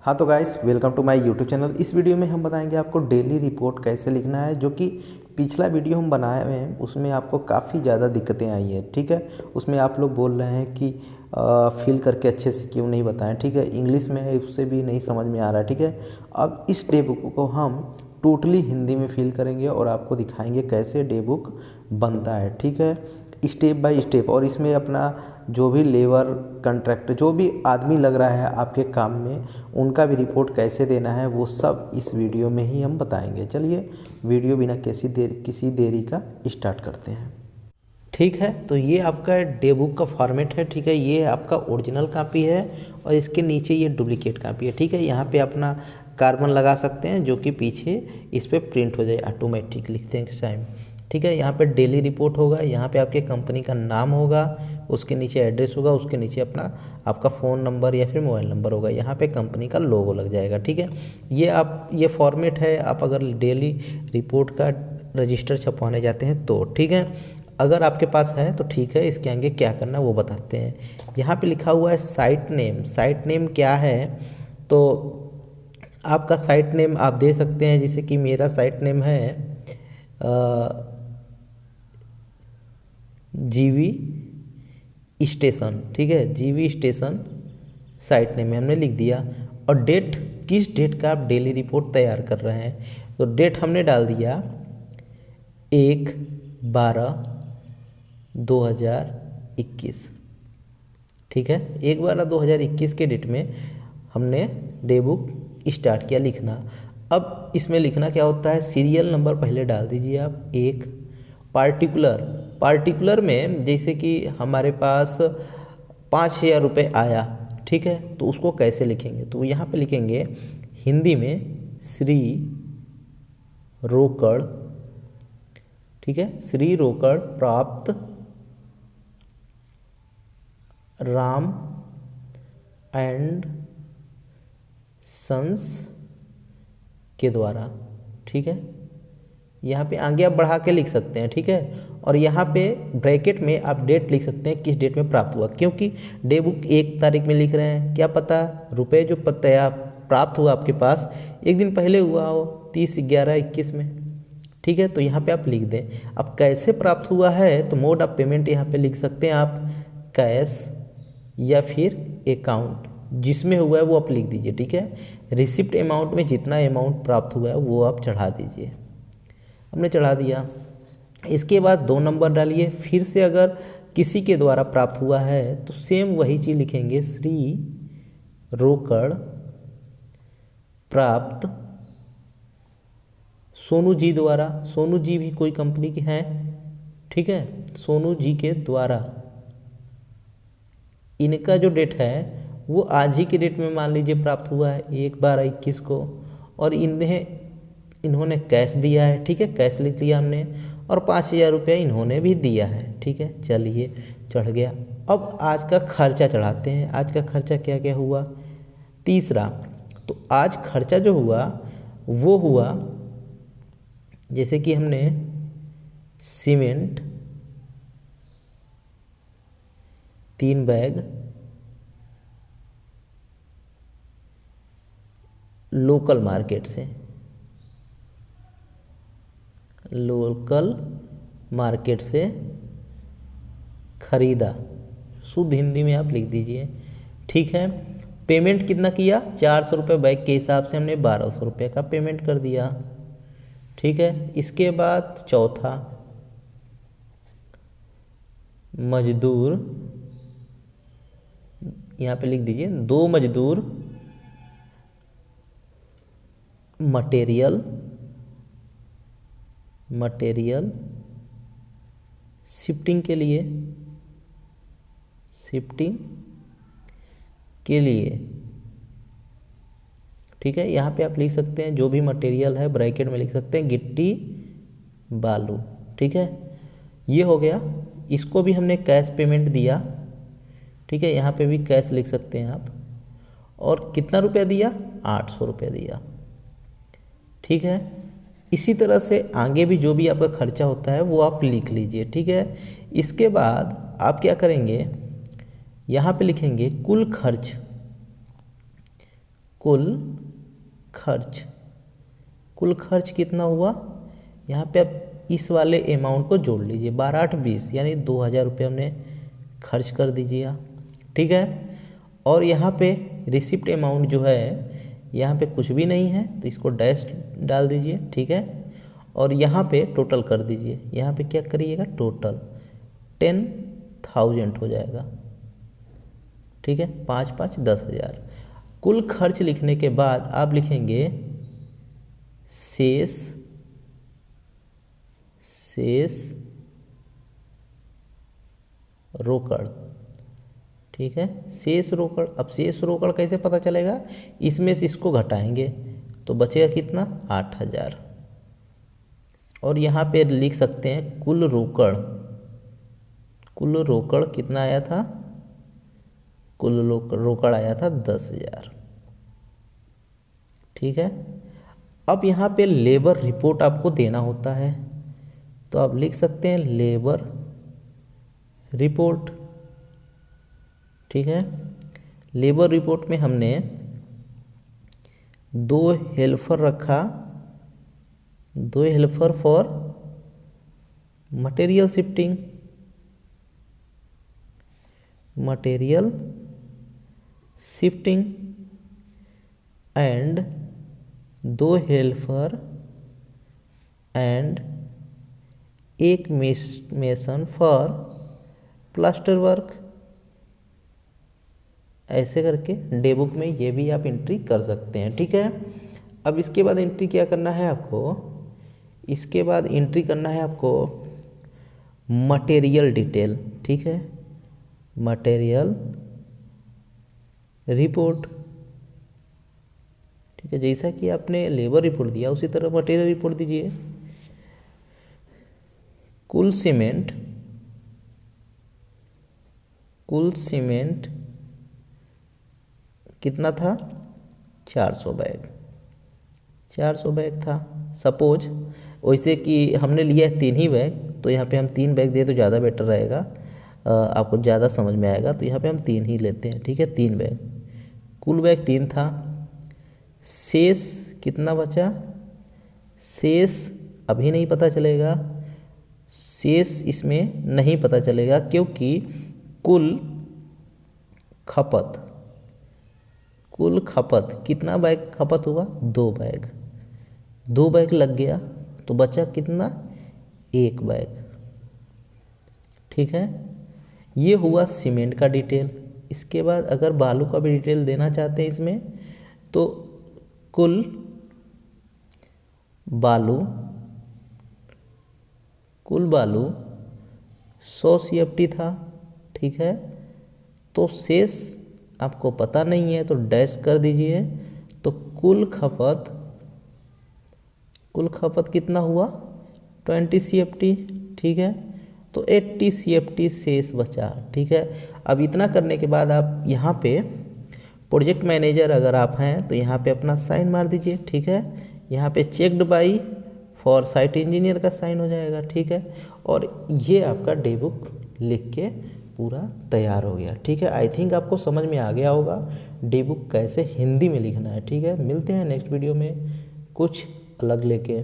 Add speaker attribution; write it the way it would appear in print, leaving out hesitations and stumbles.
Speaker 1: हाँ तो guys, welcome to my YouTube channel. इस वीडियो में हम बताएंगे आपको डेली रिपोर्ट कैसे लिखना है, जो कि पिछला वीडियो हम बनाए हुए हैं उसमें आपको काफ़ी ज़्यादा दिक्कतें आई हैं। ठीक है, उसमें आप लोग बोल रहे हैं कि फिल करके अच्छे से क्यों नहीं बताएं। ठीक है, इंग्लिश में है उससे भी नहीं समझ में आ रहा है। ठीक है, अब इस डे बुक को हम टोटली हिंदी में फिल करेंगे और आपको दिखाएंगे कैसे डे बुक बनता है। ठीक है, स्टेप बाय स्टेप। और इसमें अपना जो भी लेबर कॉन्ट्रैक्टर जो भी आदमी लग रहा है आपके काम में, उनका भी रिपोर्ट कैसे देना है वो सब इस वीडियो में ही हम बताएंगे। चलिए वीडियो बिना किसी देरी का स्टार्ट करते हैं। ठीक है, तो ये आपका डे बुक का फॉर्मेट है। ठीक है, ये आपका ओरिजिनल कापी है और इसके नीचे ये डुप्लीकेट कापी है। ठीक है, यहाँ पे अपना कार्बन लगा सकते हैं जो कि पीछे इस पर प्रिंट हो जाए ऑटोमेटिक लिखते हैं इस टाइम। ठीक है, यहाँ पे डेली रिपोर्ट होगा, यहाँ पे आपके कंपनी का नाम होगा, उसके नीचे एड्रेस होगा, उसके नीचे अपना आपका फ़ोन नंबर या फिर मोबाइल नंबर होगा, यहाँ पे कंपनी का लोगो लग जाएगा। ठीक है, ये फॉर्मेट है। आप अगर डेली रिपोर्ट का रजिस्टर छपवाने जाते हैं तो ठीक है, अगर आपके पास है तो ठीक है। इसके आगे क्या करना वो बताते हैं। यहाँ पे लिखा हुआ है साइट नेम। साइट नेम क्या है, तो आपका साइट नेम आप दे सकते हैं, जैसे कि मेरा साइट नेम है जीवी स्टेशन। ठीक है, जीवी स्टेशन साइट नेम में हमने लिख दिया। और डेट, किस डेट का आप डेली रिपोर्ट तैयार कर रहे हैं, तो डेट हमने डाल दिया 1/12/2021। ठीक है, 1/12/2021 के डेट में हमने डे बुक स्टार्ट किया लिखना। अब इसमें लिखना क्या होता है, सीरियल नंबर पहले डाल दीजिए आप। एक पार्टिकुलर में जैसे कि हमारे पास 5,000 रुपये आया। ठीक है, तो उसको कैसे लिखेंगे, तो यहाँ पे लिखेंगे हिंदी में श्री रोकड़। ठीक है, श्री रोकड़ प्राप्त राम एंड सन्स के द्वारा। ठीक है, यहाँ पे आगे आप बढ़ा के लिख सकते हैं। ठीक है, और यहाँ पे ब्रैकेट में आप डेट लिख सकते हैं, किस डेट में प्राप्त हुआ, क्योंकि डे बुक 1 तारीख में लिख रहे हैं। क्या पता रुपए जो प्राप्त हुआ आपके पास एक दिन पहले हुआ हो, 30/11/21 में। ठीक है, तो यहाँ पे आप लिख दें। अब कैसे प्राप्त हुआ है, तो मोड ऑफ पेमेंट यहाँ पे लिख सकते हैं आप, कैश या फिर अकाउंट, जिसमें हुआ है वो आप लिख दीजिए। ठीक है, रिसिप्ट अमाउंट में जितना अमाउंट प्राप्त हुआ है वो आप चढ़ा दीजिए। हमने चढ़ा दिया। इसके बाद 2 नंबर डालिए। फिर से अगर किसी के द्वारा प्राप्त हुआ है तो सेम वही चीज़ लिखेंगे, श्री रोकड़ प्राप्त सोनू जी द्वारा। सोनू जी भी कोई कंपनी के हैं। ठीक है, सोनू जी के द्वारा। इनका जो डेट है वो आज ही के डेट में मान लीजिए प्राप्त हुआ है 1/12/21 को, और इन्होंने कैश दिया है। ठीक है, कैश लिख लिया हमने, और 5,000 रुपये इन्होंने भी दिया है। ठीक है, चलिए चढ़ गया। अब आज का खर्चा चढ़ाते हैं। आज का खर्चा क्या क्या हुआ, तीसरा। तो आज खर्चा जो हुआ वो हुआ, जैसे कि हमने सीमेंट 3 बैग लोकल मार्केट से खरीदा। शुद्ध हिंदी में आप लिख दीजिए। ठीक है, पेमेंट कितना किया, 400 रुपये बैग के हिसाब से हमने 1,200 रुपये का पेमेंट कर दिया। ठीक है, इसके बाद चौथा, मजदूर, यहाँ पे लिख दीजिए 2 मजदूर मटेरियल शिफ्टिंग के लिए। ठीक है, यहाँ पे आप लिख सकते हैं जो भी मटेरियल है, ब्रैकेट में लिख सकते हैं गिट्टी बालू। ठीक है, ये हो गया। इसको भी हमने कैश पेमेंट दिया। ठीक है, यहाँ पे भी कैश लिख सकते हैं आप। और कितना रुपया दिया, 800 रुपये दिया। ठीक है, इसी तरह से आगे भी जो भी आपका खर्चा होता है वो आप लिख लीजिए। ठीक है, इसके बाद आप क्या करेंगे, यहाँ पे लिखेंगे कुल कुल खर्च, कुल खर्च कितना हुआ, यहाँ पे आप इस वाले अमाउंट को जोड़ लीजिए, 12/8/20 यानी 2,000 रुपये हमने खर्च कर दीजिए, ठीक है। और यहाँ पे रिसिप्ट अमाउंट जो है यहाँ पे कुछ भी नहीं है तो इसको डैश डाल दीजिए, ठीक है। और यहाँ पे टोटल कर दीजिए, यहाँ पे क्या करिएगा, टोटल 10,000 हो जाएगा, ठीक है। 5×5 = 10,000। कुल खर्च लिखने के बाद आप लिखेंगे शेष रोकड़, ठीक है, शेष रोकड़। अब शेष रोकड़ कैसे पता चलेगा, इसमें से इसको घटाएंगे तो बचेगा कितना, 8,000। और यहाँ पे लिख सकते हैं कुल रोकड़, कुल रोकड़ कितना आया था, कुल रोकड़ आया था 10,000, ठीक है। अब यहाँ पे लेबर रिपोर्ट आपको देना होता है तो आप लिख सकते हैं लेबर रिपोर्ट, ठीक है। लेबर रिपोर्ट में हमने 2 हेल्पर रखा, 2 helper for material shifting, and 2 helper and 1 mason for plaster work. ऐसे करके डे बुक में ये भी आप एंट्री कर सकते हैं, ठीक है। अब इसके बाद एंट्री क्या करना है आपको, इसके बाद एंट्री करना है आपको मटेरियल डिटेल, ठीक है, मटेरियल रिपोर्ट, ठीक है। जैसा कि आपने लेबर रिपोर्ट दिया उसी तरह मटेरियल रिपोर्ट दीजिए। कुल सीमेंट कितना था, 400 बैग, 400 बैग था। सपोज वैसे कि हमने लिया है 3 ही बैग, तो यहाँ पे हम 3 बैग दिए तो ज़्यादा बेटर रहेगा, आपको ज़्यादा समझ में आएगा, तो यहाँ पे हम 3 ही लेते हैं, ठीक है। 3 बैग, कुल बैग 3 था। शेष कितना बचा, शेष अभी नहीं पता चलेगा, शेष इसमें नहीं पता चलेगा क्योंकि कुल खपत कितना बैग खपत हुआ, 2 बैग, 2 बैग लग गया तो बचा कितना, 1 बैग, ठीक है। ये हुआ सीमेंट का डिटेल। इसके बाद अगर बालू का भी डिटेल देना चाहते हैं इसमें, तो कुल बालू 100 CFT था, ठीक है। तो शेष आपको पता नहीं है तो डैश कर दीजिए, तो कुल खपत कितना हुआ, 20 CFT, ठीक है। तो 80 CFT शेष बचा, ठीक है। अब इतना करने के बाद आप यहाँ पे प्रोजेक्ट मैनेजर अगर आप हैं तो यहाँ पे अपना साइन मार दीजिए, ठीक है। यहाँ पे checked by for site engineer का साइन हो जाएगा, ठीक है। और ये आपका डे बुक लिख के पूरा तैयार हो गया, ठीक है। आई थिंक आपको समझ में आ गया होगा डे बुक कैसे हिंदी में लिखना है, ठीक है। मिलते हैं नेक्स्ट वीडियो में कुछ अलग लेके।